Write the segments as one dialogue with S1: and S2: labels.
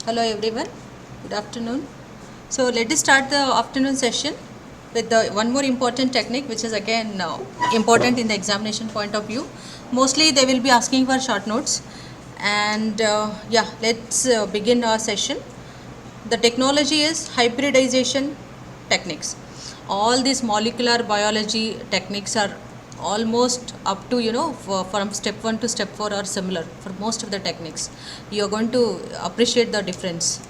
S1: Hello everyone, good afternoon. So let us start the afternoon session with the one more important technique which is again important in the examination point of view. Mostly they will be asking for short notes and let's begin our session. The technology is hybridization techniques. All these molecular biology techniques are almost up to from step 1 to step 4 are similar for most of the techniques. You are going to appreciate the difference.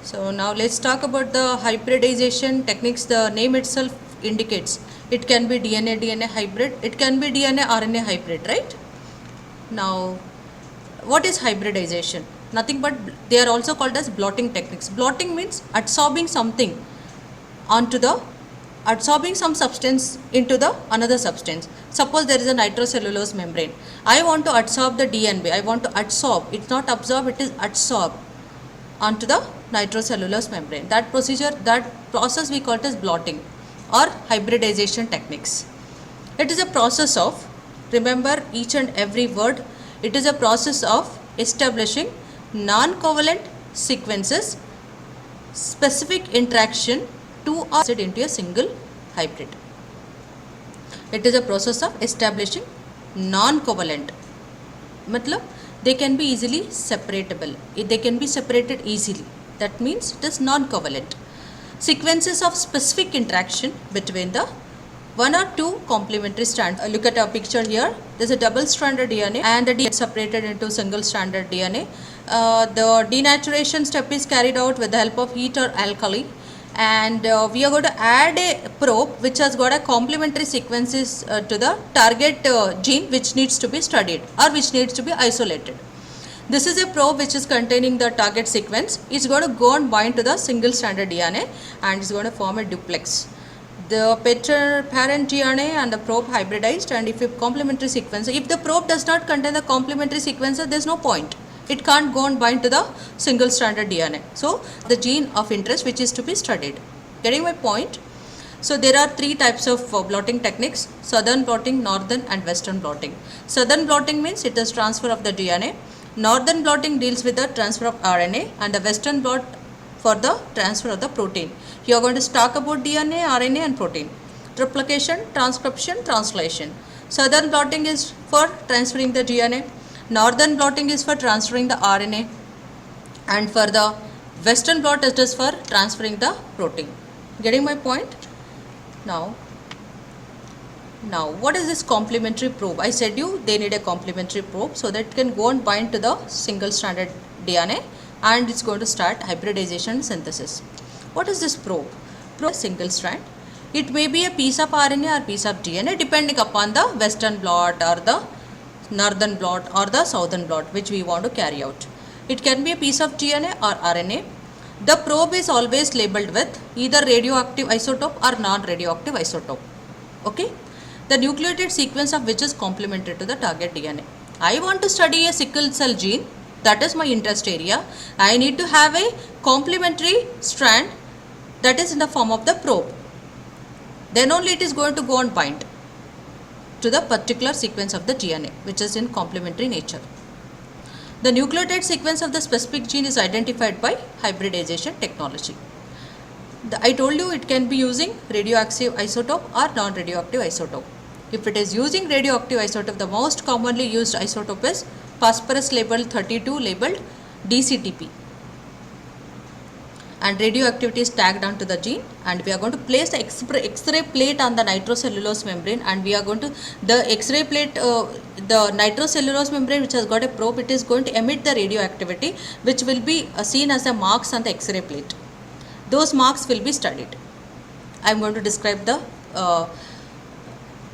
S1: So now let's talk about the hybridization techniques. The name itself indicates it can be DNA hybrid, it can be DNA RNA hybrid, right? Now what is hybridization? Nothing but they are also called as blotting techniques. Blotting means absorbing something onto the absorbing some substance into the another substance. Suppose there is a nitrocellulose membrane. I want to absorb the DNB. I want to absorb. It's not absorb, it is absorb onto the nitrocellulose membrane. That process we call it as blotting or hybridization techniques. It is a process of, remember each and every word, it is a process of establishing non-covalent sequences, specific interaction to acid into a single hybrid. It is a process of establishing non-covalent. Matlab, they can be easily separatable. They can be separated easily. That means it is non-covalent. Sequences of specific interaction between the one or two complementary strands. Look at our picture here. There is a double-stranded DNA and the DNA separated into single-stranded DNA. The denaturation step is carried out with the help of heat or alkali. And we are going to add a probe which has got a complementary sequences to the target gene which needs to be studied or which needs to be isolated. This is a probe which is containing the target sequence. It's going to go and bind to the single stranded DNA and it's going to form a duplex. The parent DNA and the probe hybridized, and if a complementary sequence, if the probe does not contain the complementary sequences, there is no point. It can't go and bind to the single stranded DNA. So the gene of interest which is to be studied. Getting my point? So there are three types of blotting techniques: southern blotting, northern and western blotting. Southern blotting means it is transfer of the DNA. Northern blotting deals with the transfer of RNA, and the western blot for the transfer of the protein. You are going to talk about DNA, RNA and protein. Replication, transcription, translation. Southern blotting is for transferring the DNA. Northern blotting is for transferring the RNA, and for the western blot it is for transferring the protein. Getting my point? Now what is this complementary probe? I said you they need a complementary probe so that it can go and bind to the single stranded DNA and it's going to start hybridization synthesis. What is this probe? Probe is a single strand. It may be a piece of RNA or piece of DNA depending upon the western blot or the northern blot or the southern blot which we want to carry out. It can be a piece of DNA or RNA. The probe is always labeled with either radioactive isotope or non-radioactive isotope. Okay? The nucleotide sequence of which is complementary to the target DNA. I want to study a sickle cell gene. That is my interest area. I need to have a complementary strand that is in the form of the probe. Then only it is going to go and bind to the particular sequence of the DNA which is in complementary nature. The nucleotide sequence of the specific gene is identified by hybridization technology. I told you it can be using radioactive isotope or non-radioactive isotope. If it is using radioactive isotope, the most commonly used isotope is phosphorus labeled 32 labeled DCTP. And radioactivity is tagged onto the gene, and we are going to place the X-ray plate on the nitrocellulose membrane, and we are going to the X-ray plate, the nitrocellulose membrane which has got a probe, it is going to emit the radioactivity which will be seen as the marks on the X-ray plate. Those marks will be studied. I am going to describe the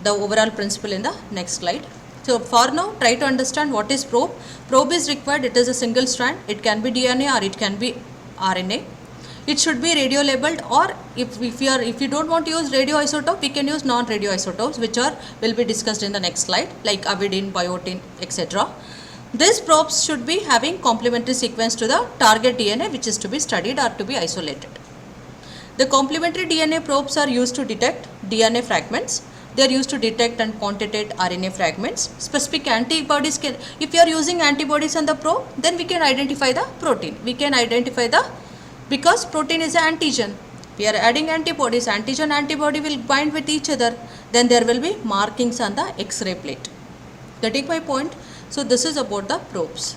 S1: overall principle in the next slide. So for now, try to understand what is probe. Probe is required. It is a single strand. It can be DNA or it can be RNA. It should be radio labeled, or if you don't want to use radioisotope, we can use non-radioisotopes which will be discussed in the next slide, like avidin, biotin, etc. These probes should be having complementary sequence to the target DNA which is to be studied or to be isolated. The complementary DNA probes are used to detect DNA fragments. they are used to detect and quantitate RNA fragments. Specific antibodies can, if you are using antibodies on the probe, then we can identify the protein. We can identify the, because protein is an antigen. We are adding antibodies, antigen antibody will bind with each other, then there will be markings on the X-ray plate. Getting my point? So this is about the probes.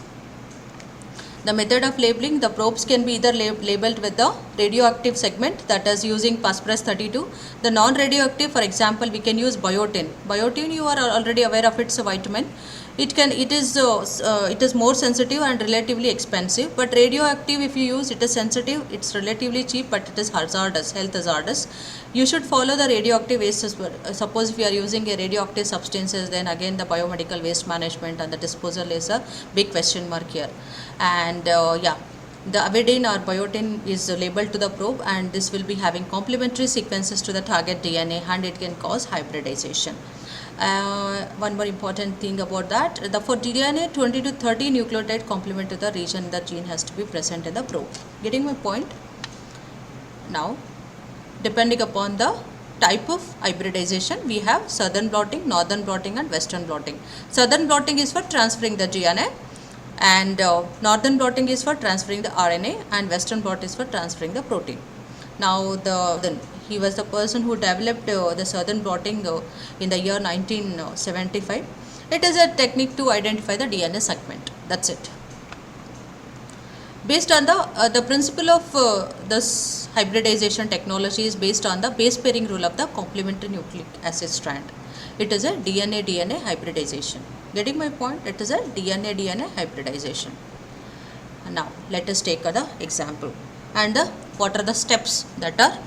S1: The method of labeling, the probes can be either labeled with the radioactive segment, that is using Phosphorus 32. The non-radioactive, for example, we can use biotin. Biotin, you are already aware of, it's a vitamin. It is more sensitive and relatively expensive, but radioactive, if you use, it is sensitive, it's relatively cheap, but it is hazardous, health hazardous. You should follow the radioactive waste as well. Suppose if you are using a radioactive substances, then again the biomedical waste management and the disposal is a big question mark here. And yeah, the avidin or biotin is labeled to the probe, and this will be having complementary sequences to the target DNA, and it can cause hybridization. One more important thing about that, for DNA, 20 to 30 nucleotide complement to the region the gene has to be present in the probe. Getting my point? Now, depending upon the type of hybridization, we have southern blotting, northern blotting and western blotting. Southern blotting is for transferring the DNA, and northern blotting is for transferring the RNA, and western blot is for transferring the protein. Now he was the person who developed the southern blotting in the year 1975. It is a technique to identify the DNA segment. That's it. Based on the principle of this hybridization technology is based on the base pairing rule of the complementary nucleic acid strand. It is a DNA-DNA hybridization. Getting my point? It is a DNA-DNA hybridization. Now let us take the example and what are the steps that are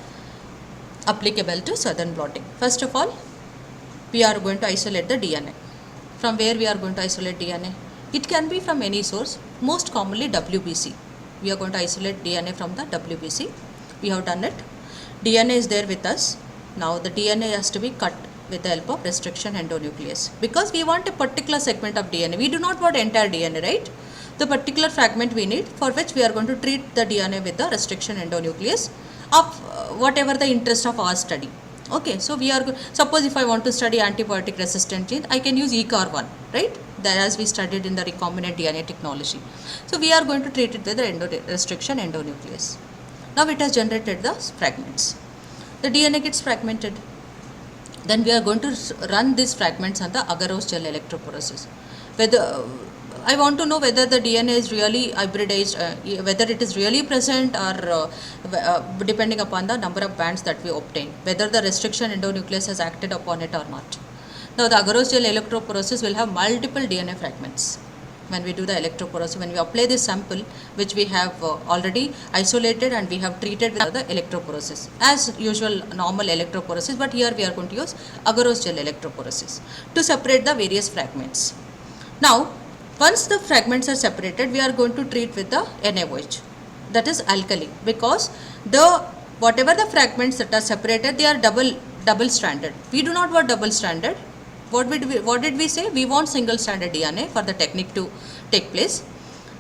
S1: applicable to southern blotting. First of all, we are going to isolate the DNA. From where we are going to isolate DNA? It can be from any source, most commonly WBC. We are going to isolate DNA from the WBC. We have done it. DNA is there with us. Now the DNA has to be cut with the help of restriction endonuclease, because we want a particular segment of DNA. We do not want entire DNA, right? The particular fragment we need, for which we are going to treat the DNA with the restriction endonuclease of whatever the interest of our study. Okay, so we are, suppose if I want to study antibiotic resistant gene, I can use ECAR1, right? That, as we studied in the recombinant DNA technology. So we are going to treat it with the restriction endonuclease. Now it has generated the fragments. The DNA gets fragmented. Then we are going to run these fragments on the agarose gel electrophoresis. Whether I want to know whether the DNA is really hybridized, whether it is really present, or depending upon the number of bands that we obtain, whether the restriction endonuclease has acted upon it or not. Now the agarose gel electrophoresis will have multiple DNA fragments. When we do the electrophoresis, when we apply this sample which we have already isolated and we have treated with the electrophoresis, as usual normal electrophoresis, but here we are going to use agarose gel electrophoresis to separate the various fragments. Now once the fragments are separated, we are going to treat with the NaOH, that is alkali, because whatever the fragments that are separated, they are double stranded. We do not want double stranded. What did we say? We want single stranded DNA for the technique to take place.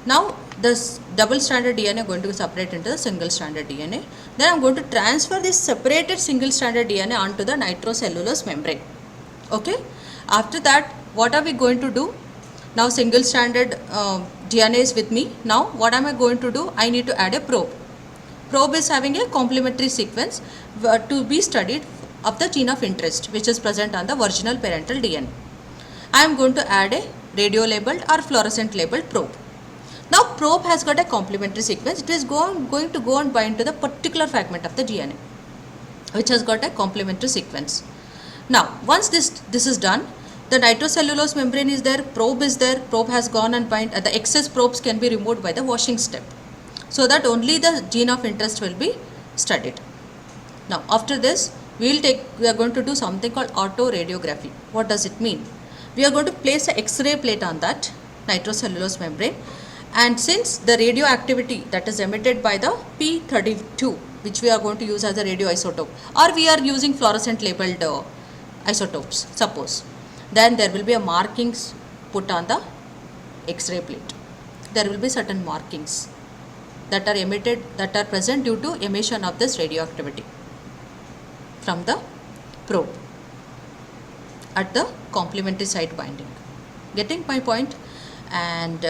S1: Now this double stranded DNA going to be separated into the single stranded DNA. Then I am going to transfer this separated single stranded DNA onto the nitrocellulose membrane. Okay. After that, what are we going to do? Now single stranded DNA is with me. Now what am I going to do? I need to add a probe. Probe is having a complementary sequence to be studied of the gene of interest, which is present on the virginal parental DNA. I am going to add a radio labeled or fluorescent labeled probe. Now probe has got a complementary sequence. It is going to go and bind to the particular fragment of the DNA, which has got a complementary sequence. Now once this is done, the nitrocellulose membrane is there, probe is there, probe has gone and bind. The excess probes can be removed by the washing step, so that only the gene of interest will be studied. Now after this, we are going to do something called autoradiography. What does it mean? We are going to place an X-ray plate on that nitrocellulose membrane, and since the radioactivity that is emitted by the P32, which we are going to use as a radioisotope, or we are using fluorescent labeled isotopes, suppose, then there will be a markings put on the X-ray plate. There will be certain markings that are emitted, that are present due to emission of this radioactivity from the probe. at the complementary site binding. Getting my point? And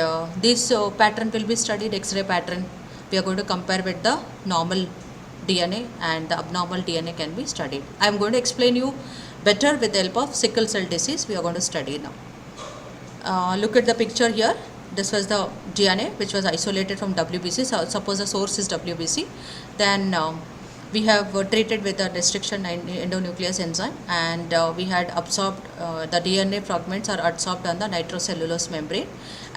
S1: this pattern will be studied, X-ray pattern. We are going to compare with the normal DNA, and the abnormal DNA can be studied. I am going to explain you better with the help of sickle cell disease. We are going to study now. Look at the picture here. This was the DNA which was isolated from WBC. So suppose the source is WBC, then we have treated with the restriction endonuclease enzyme, and we had absorbed the DNA fragments are absorbed on the nitrocellulose membrane,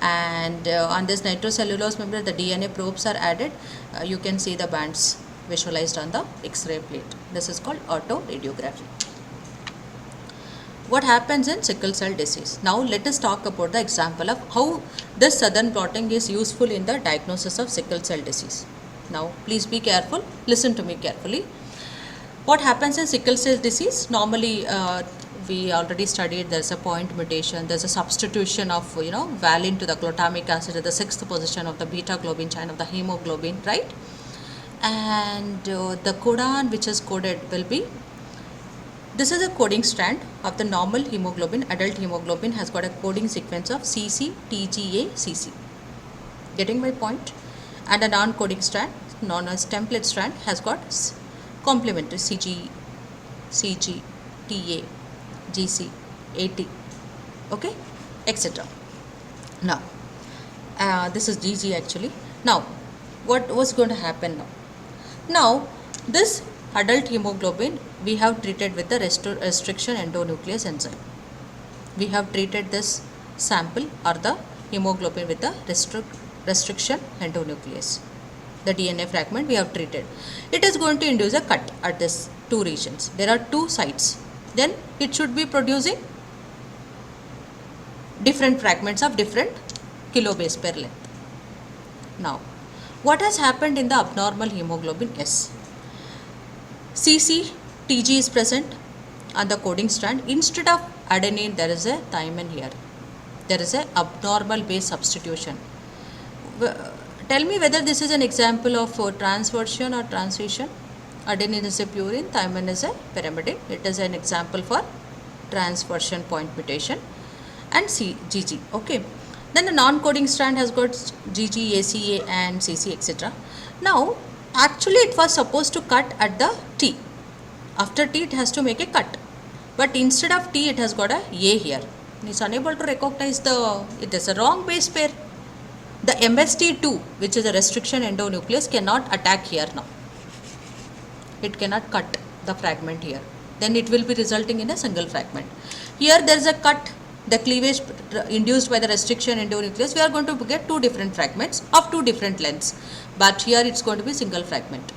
S1: and on this nitrocellulose membrane the DNA probes are added. You can see the bands visualized on the X-ray plate. This is called autoradiography. What happens in sickle cell disease? Now let us talk about the example of how this southern blotting is useful in the diagnosis of sickle cell disease. Now please be careful, listen to me carefully. What happens in sickle cell disease? Normally we already studied there's a point mutation, there's a substitution of valine to the glutamic acid at the 6th position of the beta globin chain of the hemoglobin, right? And the codon which is coded will be, this is a coding strand of the normal hemoglobin. Adult hemoglobin has got a coding sequence of CC, TGA, CC. Getting my point? And a non-coding strand, known as template strand, has got complementary CG, CG, TA, GC, AT, okay, etc. Now, this is GG actually. Now, what was going to happen now? Now, this adult hemoglobin we have treated with the restriction endonuclease enzyme. We have treated this sample or the hemoglobin with the restriction endonuclease. The DNA fragment we have treated. It is going to induce a cut at this two regions. There are two sites. Then it should be producing different fragments of different kilobase per length. Now, what has happened in the abnormal hemoglobin S? CC, TG is present on the coding strand. Instead of adenine, there is a thymine here. There is a abnormal base substitution. Tell me whether this is an example of transversion or transition. Adenine is a purine, thymine is a pyrimidine. It is an example for transversion point mutation. And GG, okay. Then the non-coding strand has got GG, ACA and CC, etc. Now, actually it was supposed to cut at the T. After T it has to make a cut. But instead of T it has got a A here. It is unable to recognize it is a wrong base pair. The MST2, which is a restriction endonuclease, cannot attack here now. It cannot cut the fragment here. Then it will be resulting in a single fragment. Here there is a cut, the cleavage induced by the restriction endonuclease. We are going to get two different fragments of two different lengths. But here it's going to be single fragment.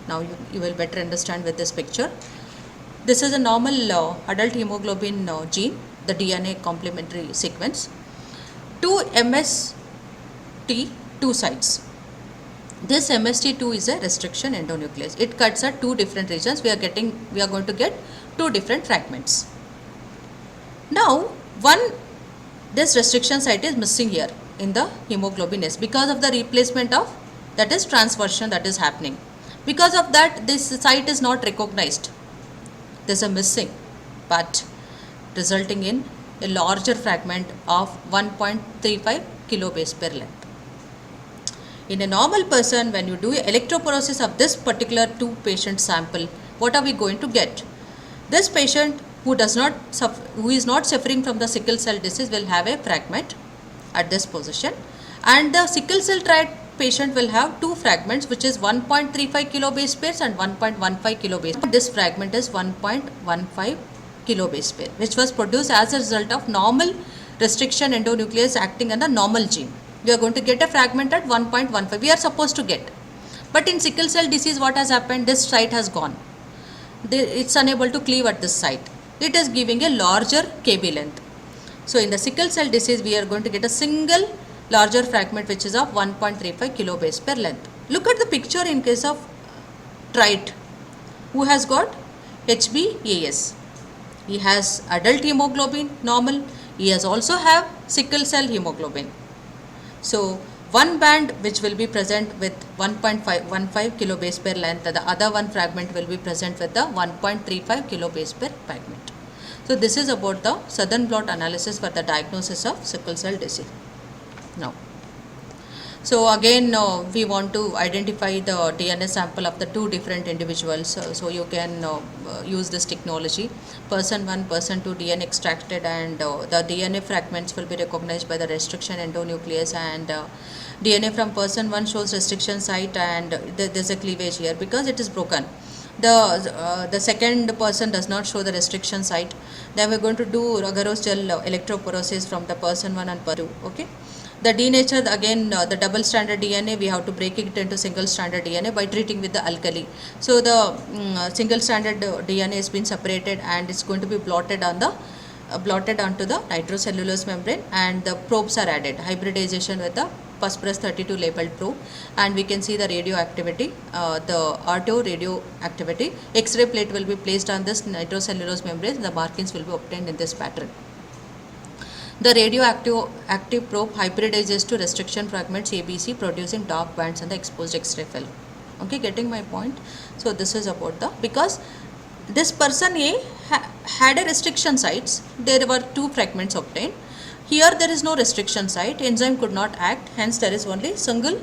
S1: Now you will better understand with this picture. This is a normal adult hemoglobin gene, the DNA complementary sequence. 2 MST, two sites. This MST2 is a restriction endonuclease. It cuts at two different regions. We are going to get two different fragments. Now, this restriction site is missing here in the hemoglobin S because of the replacement of, that is transversion that is happening. Because of that, this site is not recognized. There is a missing, but resulting in a larger fragment of 1.35 kilobase per length. In a normal person, when you do electrophoresis of this particular two patient sample, what are we going to get? This patient who is not suffering from the sickle cell disease will have a fragment at this position, and the sickle cell trait patient will have two fragments, which is 1.35 kilobase pairs and 1.15 kilobase. This fragment is 1.15 kilobase pair, which was produced as a result of normal restriction endonuclease acting on the normal gene. We are going to get a fragment at 1.15. We are supposed to get. But in sickle cell disease, what has happened? This site has gone. It's unable to cleave at this site. It is giving a larger KB length. So in the sickle cell disease, we are going to get a single larger fragment which is of 1.35 kilobase per length. Look at the picture in case of Trite, who has got HbAs. He has adult hemoglobin normal. He has also have sickle cell hemoglobin. So one band which will be present with 1.15 kilobase per length, the other one fragment will be present with the 1.35 kilobase per fragment. So this is about the southern blot analysis for the diagnosis of sickle cell disease. Now, so again we want to identify the DNA sample of the two different individuals. So you can use this technology. Person 1, person 2 DNA extracted, and the DNA fragments will be recognized by the restriction endonuclease, and DNA from person 1 shows restriction site, and there's a cleavage here because it is broken. The second person does not show the restriction site. Then we're going to do agarose gel electrophoresis from the person 1 and person 2. Okay. The denature, again the double stranded DNA, we have to break it into single stranded DNA by treating with the alkali. So the single stranded DNA has been separated and it's going to be blotted on the blotted onto the nitrocellulose membrane, and the probes are added, hybridization with the phosphorus 32 labeled probe, and we can see the radioactivity, the RTO radioactivity. X-ray plate will be placed on this nitrocellulose membrane. The markings will be obtained in this pattern. The radioactive probe hybridizes to restriction fragments ABC, producing dark bands on the exposed X-ray film. Okay, getting my point? So this is about the, because this person A had a restriction sites, there were two fragments obtained. Here there is no restriction site, enzyme could not act, hence there is only single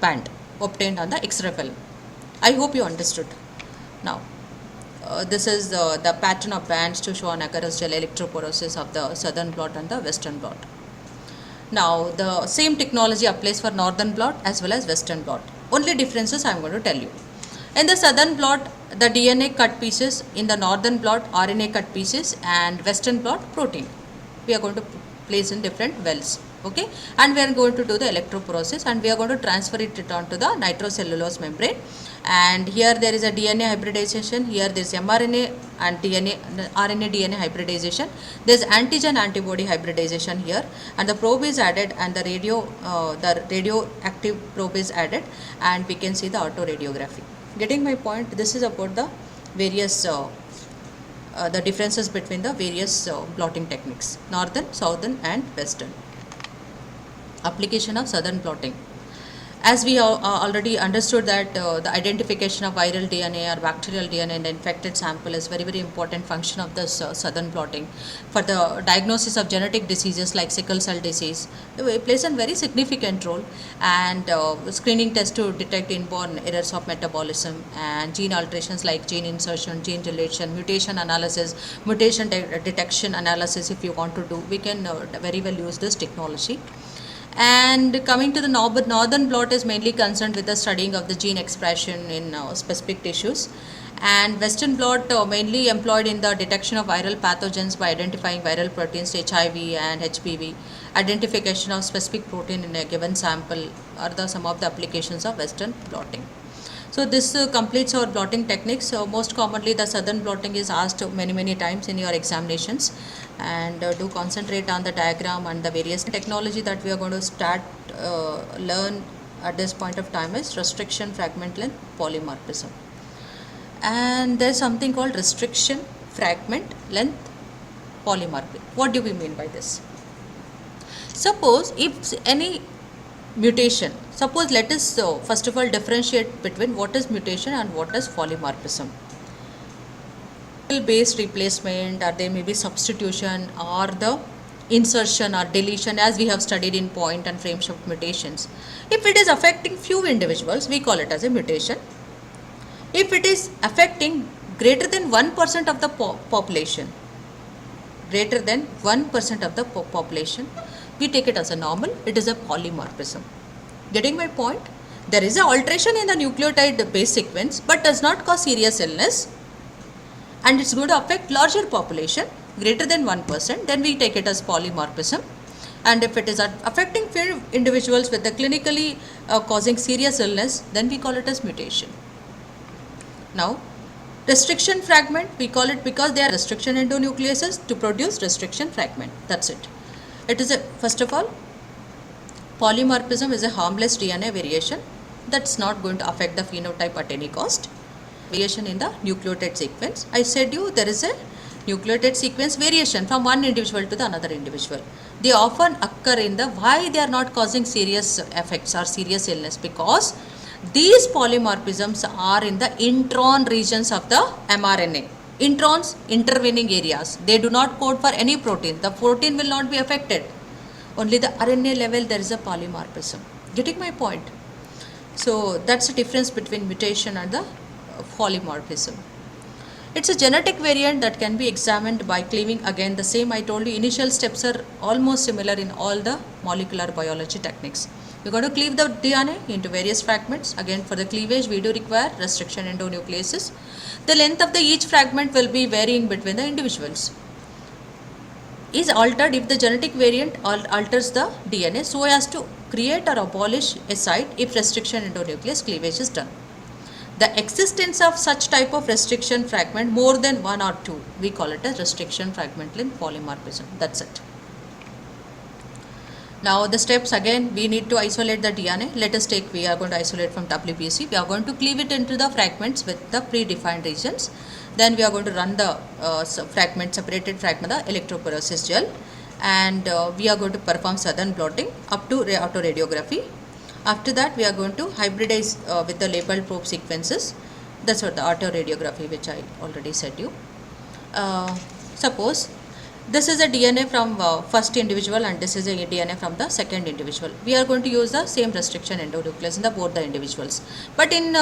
S1: band obtained on the X-ray film. I hope you understood. Now, this is the pattern of bands to show an agarose gel electrophoresis of the southern blot and the western blot. Now, the same technology applies for northern blot as well as western blot. Only differences I am going to tell you. In the southern blot, the DNA cut pieces; in the northern blot, RNA cut pieces; and western blot, protein. We are going to place in different wells. Okay, and we are going to do the electrophoresis, and we are going to transfer it onto the nitrocellulose membrane. And here there is a DNA hybridization, here there is mRNA and RNA DNA hybridization, there is antigen antibody hybridization here, and the probe is added, and the radioactive probe is added, and we can see the autoradiography. Getting my point? This is about the various the differences between the various blotting techniques, northern, southern and western. Application of southern blotting. As we already understood that the identification of viral DNA or bacterial DNA in the infected sample is very important function of this southern blotting. For the diagnosis of genetic diseases like sickle cell disease, it plays a very significant role, and screening tests to detect inborn errors of metabolism, and gene alterations like gene insertion, gene deletion, mutation analysis, mutation detection analysis if you want to do, we can very well use this technology. And coming to the northern blot is mainly concerned with the studying of the gene expression in specific tissues, and western blot mainly employed in the detection of viral pathogens by identifying viral proteins, HIV and HPV. Identification of specific protein in a given sample are some of the applications of western blotting. So this completes our blotting techniques. So most commonly the southern blotting is asked many times in your examinations, and do concentrate on the diagram and the various technology that we are going to start learn at this point of time is restriction, fragment length, polymorphism. And there is something called restriction, fragment length, polymorphism. What do we mean by this? Suppose if any mutation, suppose let us first of all differentiate between what is mutation and what is polymorphism. Based replacement, or there may be substitution, or the insertion or deletion, as we have studied in point and frame shift mutations. If it is affecting few individuals, we call it as a mutation. If it is affecting greater than 1% of the population, greater than 1% of the population, we take it as a normal, it is a polymorphism. Getting my point? There is an alteration in the nucleotide base sequence but does not cause serious illness, and it's going to affect larger population greater than 1%, then we take it as polymorphism. And if it is affecting few individuals with the clinically causing serious illness, then we call it as mutation. Now, restriction fragment, we call it because they are restriction endonucleases to produce restriction fragment. That's it. It is a, first of all, polymorphism is a harmless DNA variation that's not going to affect the phenotype at any cost. Variation in the nucleotide sequence. I said you there is a nucleotide sequence variation from one individual to the another individual. They often occur in the, why they are not causing serious effects or serious illness? Because these polymorphisms are in the intron regions of the mRNA. Introns, intervening areas. They do not code for any protein. The protein will not be affected. Only the RNA level there is a polymorphism. Getting my point? So that's the difference between mutation and the polymorphism. It's a genetic variant that can be examined by cleaving. Again, the same I told you, initial steps are almost similar in all the molecular biology techniques. You're going to cleave the DNA into various fragments. Again, for the cleavage, we do require restriction endonucleases. The length of each fragment will be varying between the individuals. Is altered if the genetic variant alters the DNA so as to create or abolish a site if restriction endonuclease cleavage is done. The existence of such type of restriction fragment, more than one or two, we call it as restriction fragment length polymorphism. That's it. Now the steps, again, we need to isolate the DNA. Let us take, we are going to isolate from WBC. We are going to cleave it into the fragments with the predefined regions. Then we are going to run the separated fragment, the electrophoresis gel, and we are going to perform southern blotting up to autoradiography. After that, we are going to hybridize with the labeled probe sequences. That's what the autoradiography, which I already said you. Suppose this is a DNA from first individual and this is a DNA from the second individual. We are going to use the same restriction endonuclease in both the individuals. But in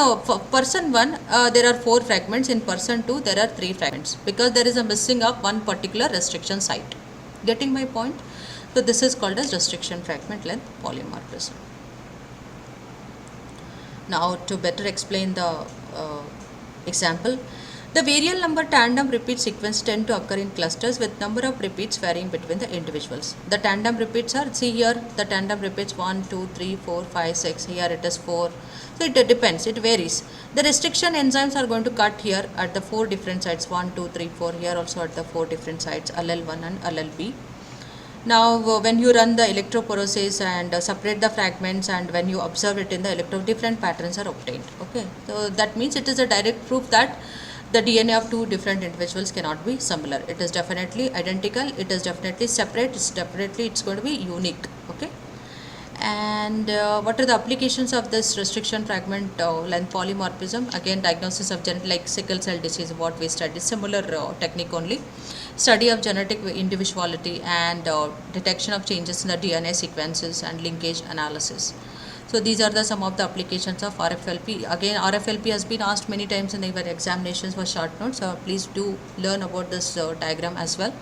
S1: person 1, there are 4 fragments. In person 2, there are 3 fragments because there is a missing of one particular restriction site. Getting my point? So this is called as restriction fragment length polymorphism. Now to better explain the example, the variable number tandem repeat sequence tend to occur in clusters with number of repeats varying between the individuals. The tandem repeats are, see here, the tandem repeats 1, 2, 3, 4, 5, 6, here it is 4. So it depends, it varies. The restriction enzymes are going to cut here at the 4 different sites, 1, 2, 3, 4, here also at the 4 different sites, allele1 and allele-B. Now when you run the electrophoresis and separate the fragments, and when you observe it in the different patterns are obtained. Okay, so that means it is a direct proof that the DNA of 2 different individuals cannot be similar. It is definitely identical, it is definitely separate, it's going to be unique. Okay, and what are the applications of this restriction fragment length polymorphism? Again, diagnosis of like sickle cell disease, what we studied, similar technique only. Study of genetic individuality and detection of changes in the DNA sequences and linkage analysis. So these are some of the applications of RFLP. Again, RFLP has been asked many times in your examinations for short notes. So please do learn about this diagram as well.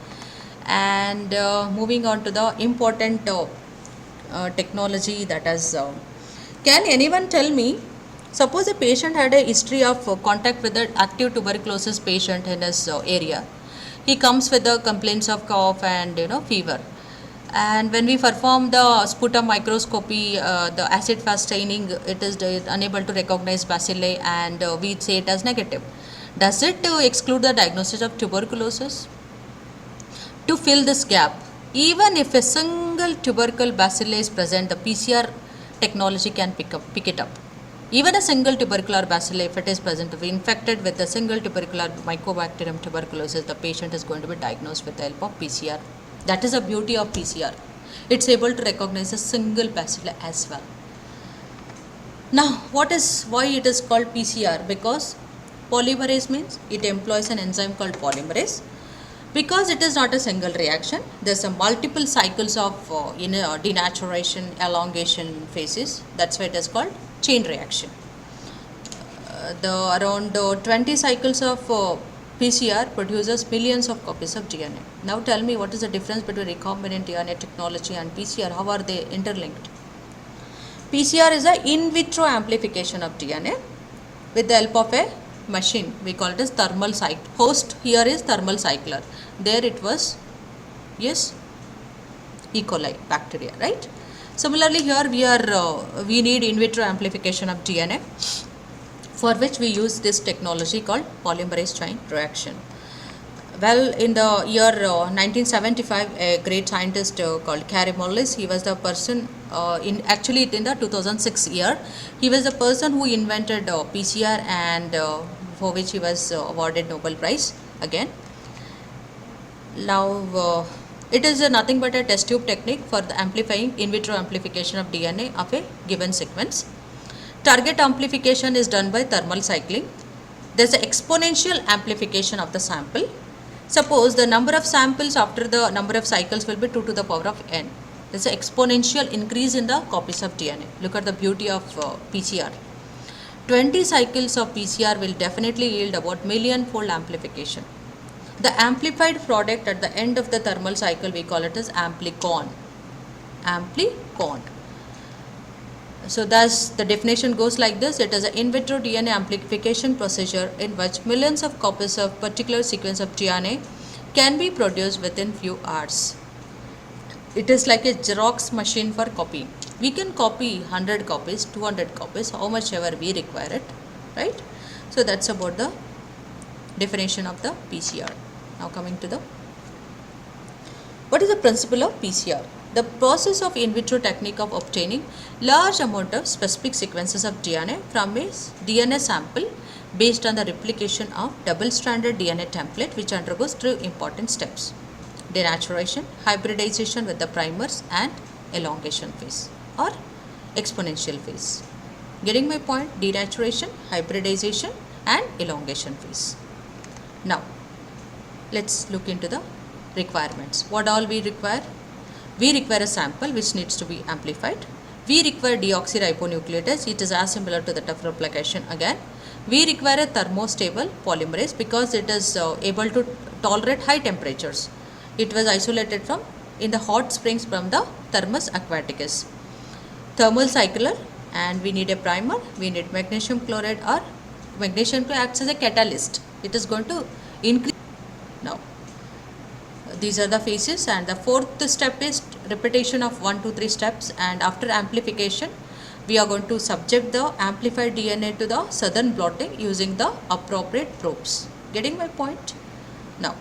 S1: And moving on to the important technology, that is, can anyone tell me, suppose a patient had a history of contact with an active tuberculosis patient in his area. He comes with the complaints of cough and fever. And when we perform the sputum microscopy, the acid fast staining, it is unable to recognize bacilli, and we say it as negative. Does it exclude the diagnosis of tuberculosis? To fill this gap, even if a single tubercle bacilli is present, the PCR technology can pick it up. Even a single tubercular bacilli, if it is present, if infected with a single tubercular Mycobacterium tuberculosis, the patient is going to be diagnosed with the help of PCR. That is the beauty of PCR. It's able to recognize a single bacilli as well. Now, why it is called PCR? Because polymerase means it employs an enzyme called polymerase. Because it is not a single reaction, there's a multiple cycles of denaturation, elongation phases. That's why it is called chain reaction. The around 20 cycles of PCR produces millions of copies of DNA. Now tell me, what is the difference between recombinant DNA technology and PCR? How are they interlinked? PCR is an in vitro amplification of DNA with the help of a machine. We call it as thermal cycle. Host here is thermal cycler. There it was, yes, E. coli bacteria, right? Similarly here we need in vitro amplification of DNA, for which we use this technology called polymerase chain reaction. Well, in the year 1975, a great scientist called Kary Mullis, he was the person, in the 2006 year, he was the person who invented PCR, and for which he was awarded Nobel Prize again. Now, it is nothing but a test tube technique for the amplifying in vitro amplification of DNA of a given sequence. Target amplification is done by thermal cycling. There's an exponential amplification of the sample. Suppose the number of samples after the number of cycles will be 2 to the power of n. There's an exponential increase in the copies of DNA. Look at the beauty of PCR. 20 cycles of PCR will definitely yield about million-fold amplification. The amplified product at the end of the thermal cycle, we call it as amplicon. Amplicon. So thus the definition goes like this. It is an in vitro DNA amplification procedure in which millions of copies of particular sequence of DNA can be produced within few hours. It is like a Xerox machine for copying. We can copy 100 copies, 200 copies, how much ever we require it, right? So that's about the definition of the PCR. Now coming to the, what is the principle of PCR? The process of in vitro technique of obtaining large amount of specific sequences of DNA from a DNA sample based on the replication of double-stranded DNA template, which undergoes 3 important steps: denaturation, hybridization with the primers, and elongation phase or exponential phase. Getting my point? Denaturation, hybridization, and elongation phase. Now let's look into the requirements. What all we require? We require a sample which needs to be amplified. We require deoxyribonucleotase. It is as similar to that of replication again. We require a thermostable polymerase because it is able to tolerate high temperatures. It was isolated from in the hot springs from the Thermus aquaticus. Thermal cycler, and we need a primer. We need magnesium chloride, or magnesium chloride acts as a catalyst. It is going to increase. Now these are the phases, and the 4th step is repetition of 1, 2, 3 steps, and after amplification we are going to subject the amplified DNA to the southern blotting using the appropriate probes. Getting my point? Now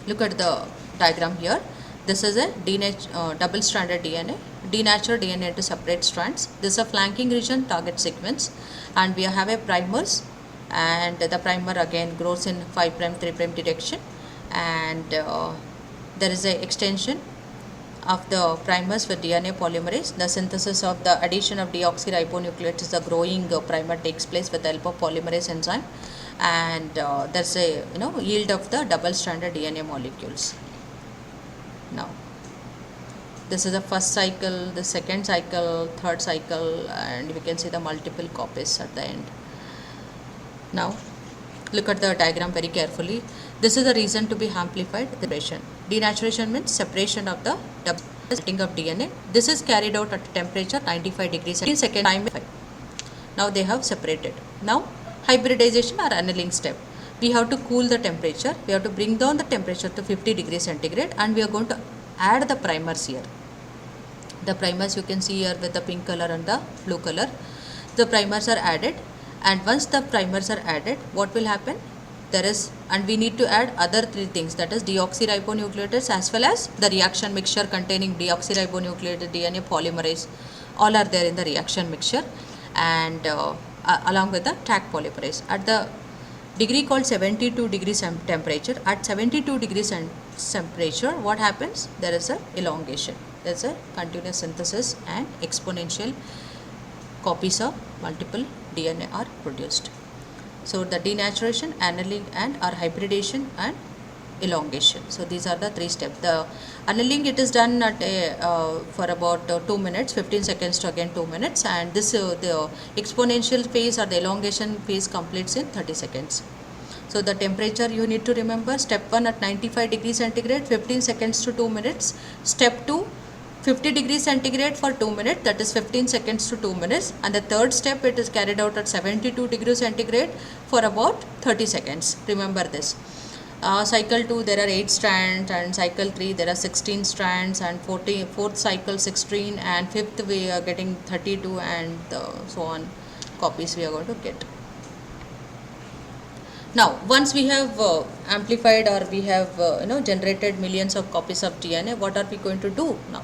S1: look at the diagram here. This is a double-stranded DNA, denatured DNA into separate strands. This is a flanking region target sequence, and we have a primers, and the primer again grows in 5', 3' direction, and there is a extension of the primers with DNA polymerase. The synthesis of the addition of deoxyribonucleotase, the growing primer takes place with the help of polymerase enzyme, and there's a yield of the double-stranded DNA molecules. Now this is the first cycle, the second cycle, third cycle, and we can see the multiple copies at the end. Now look at the diagram very carefully. This is the reason to be amplified. Denaturation means separation of the splitting of DNA. This is carried out at temperature 95 degrees second time. Now they have separated. Now hybridization or annealing step. We have to cool the temperature. We have to bring down the temperature to 50 degrees centigrade, and we are going to add the primers here. The primers you can see here with the pink color and the blue color. The primers are added, and once the primers are added, what will happen? There is, and we need to add other 3 things, that is deoxyribonucleotase as well as the reaction mixture containing deoxyribonucleotide DNA polymerase. All are there in the reaction mixture, and along with the Taq polymerase. At the degree called 72 degrees temperature, at 72 degrees temperature, what happens? There is a elongation. There is a continuous synthesis, and exponential copies of multiple DNA are produced. So the denaturation, annealing, and or hybridization and elongation. So these are the 3 steps. The annealing, it is done at for about 2 minutes, 15 seconds to again 2 minutes, and this the exponential phase or the elongation phase completes in 30 seconds. So the temperature you need to remember: step 1 at 95 degrees centigrade, 15 seconds to 2 minutes. Step 2, 50 degrees centigrade for 2 minutes, that is 15 seconds to 2 minutes, and the third step, it is carried out at 72 degrees centigrade for about 30 seconds. Remember this. Cycle 2 there are 8 strands, and cycle 3 there are 16 strands, and 4th cycle 16, and 5th we are getting 32, and so on copies we are going to get. Now once we have amplified, or we have generated millions of copies of DNA, what are we going to do now?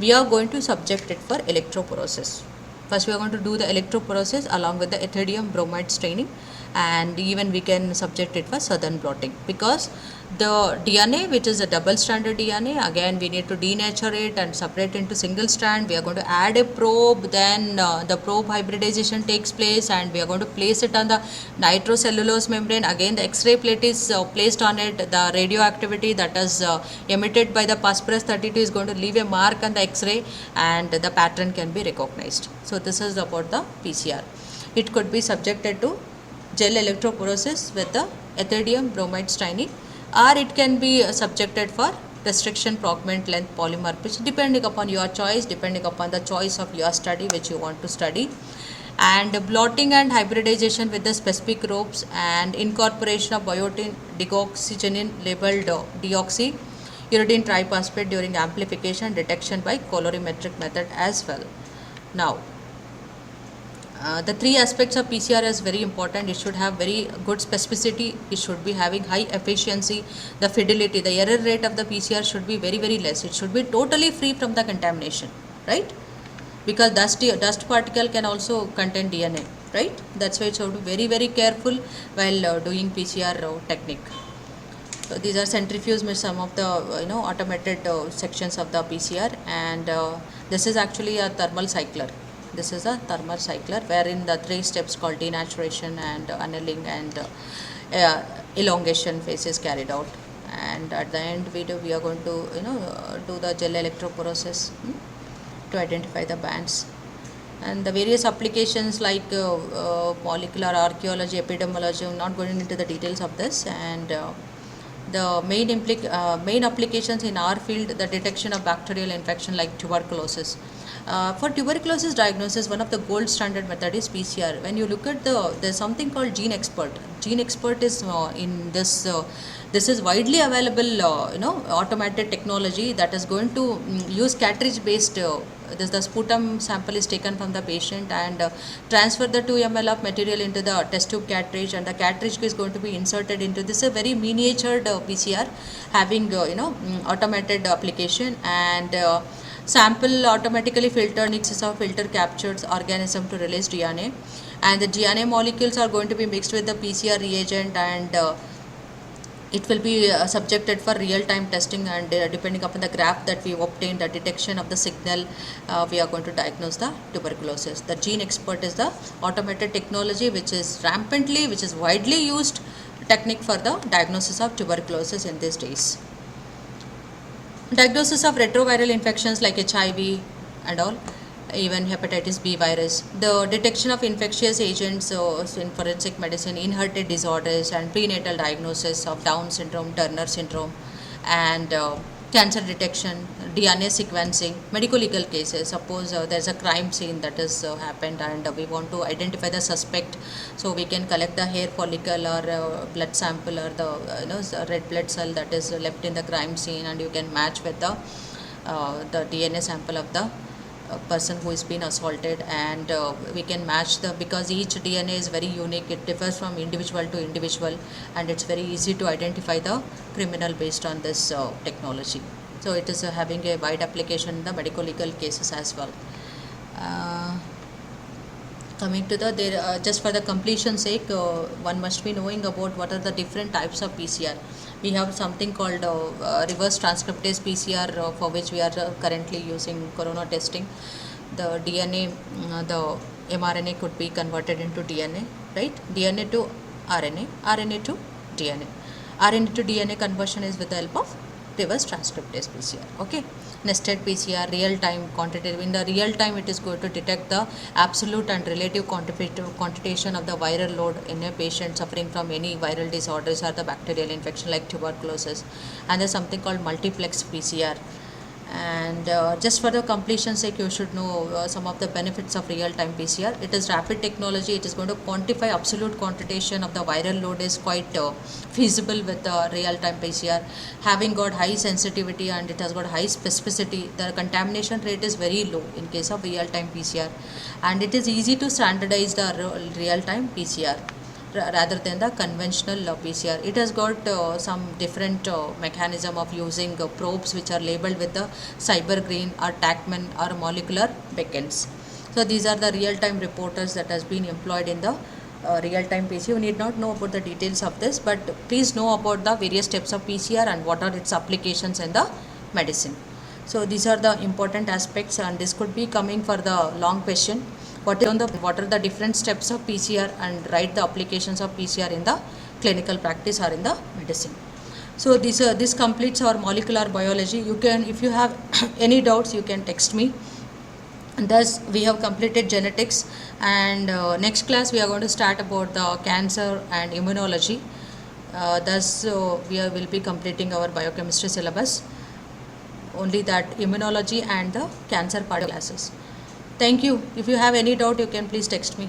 S1: We are going to subject it for electrophoresis. First we are going to do the electrophoresis along with the ethidium bromide staining, and even we can subject it for southern blotting, because The DNA, which is a double stranded DNA, again we need to denature it and separate into single strand. We are going to add a probe, then the probe hybridization takes place, and we are going to place it on the nitrocellulose membrane. Again the X-ray plate is placed on it. The radioactivity that is emitted by the phosphorus 32 is going to leave a mark on the X-ray, and the pattern can be recognized. So this is about the PCR. It could be subjected to gel electrophoresis with the ethidium bromide staining, or it can be subjected for restriction fragment length polymer pitch, depending upon your choice, depending upon the choice of your study which you want to study. And blotting and hybridization with the specific ropes, and incorporation of biotin deoxygenin labeled deoxy uridine triphosphate during amplification detection by colorimetric method as well. Now the three aspects of PCR is very important. It should have very good specificity, it should be having high efficiency, the fidelity, the error rate of the PCR should be very less. It should be totally free from the contamination, right? Because dust particle can also contain DNA, right? That's why it should be very careful while doing PCR technique. So these are centrifuges with some of the automated sections of the PCR, and this is actually a thermal cycler. This is a thermal cycler wherein the three steps called denaturation and annealing and elongation phase is carried out, and at the end we are going to do the gel electrophoresis to identify the bands. And the various applications like molecular archaeology, epidemiology, I'm not going into the details of this, and the main applications in our field, the detection of bacterial infection like tuberculosis. For tuberculosis diagnosis, one of the gold standard method is PCR. When you look at there's something called GeneXpert. GeneXpert is in this. This is widely available, automated technology that is going to use cartridge based. The sputum sample is taken from the patient and transfer the 2 ml of material into the test tube cartridge, and the cartridge is going to be inserted into this a very miniatured PCR having automated application, and sample automatically filtered, mixes of filter captures organism to release DNA, and the DNA molecules are going to be mixed with the PCR reagent, and it will be subjected for real-time testing, and depending upon the graph that we obtain, the detection of the signal, we are going to diagnose the tuberculosis. The GeneXpert is the automated technology which is widely used technique for the diagnosis of tuberculosis in these days. Diagnosis of retroviral infections like HIV and all, even hepatitis B virus, the detection of infectious agents in forensic medicine, inherited disorders, and prenatal diagnosis of Down syndrome, Turner syndrome, and cancer detection, DNA sequencing, medical legal cases. Suppose there's a crime scene that has happened, and we want to identify the suspect, so we can collect the hair follicle or blood sample or the red blood cell that is left in the crime scene, and you can match with the DNA sample of the person who is been assaulted, and we can match because each DNA is very unique, it differs from individual to individual, and it's very easy to identify the criminal based on this technology. So it is having a wide application in the medical legal cases as well. Coming to the just for the completion sake, one must be knowing about what are the different types of PCR. We have something called reverse transcriptase PCR, for which we are currently using corona testing. The DNA, the mRNA could be converted into DNA, right? DNA to RNA, RNA to DNA. RNA to DNA conversion is with the help of reverse transcriptase PCR. Okay. Nested PCR, real time quantitative. In the real time, it is going to detect the absolute and relative quantitation of the viral load in a patient suffering from any viral disorders or the bacterial infection like tuberculosis. And there's something called multiplex PCR. And just for the completion sake, you should know some of the benefits of real-time PCR. It is rapid technology. It is going to quantify absolute quantitation of the viral load is quite feasible with real-time PCR. Having got high sensitivity and it has got high specificity, the contamination rate is very low in case of real-time PCR. And it is easy to standardize the real-time PCR rather than the conventional PCR. It has got some different mechanism of using probes which are labeled with the cyber green or Tacman or molecular beacons. So these are the real-time reporters that has been employed in the real-time PCR. You need not know about the details of this, but please know about the various steps of PCR and what are its applications in the medicine. So these are the important aspects, and this could be coming for the long question. What are the different steps of PCR, and write the applications of PCR in the clinical practice or in the medicine. So this completes our molecular biology. You can, if you have any doubts, you can text me. And thus we have completed genetics, and next class we are going to start about the cancer and immunology. Thus will be completing our biochemistry syllabus. Only that immunology and the cancer part classes. Thank you. If you have any doubt, you can please text me.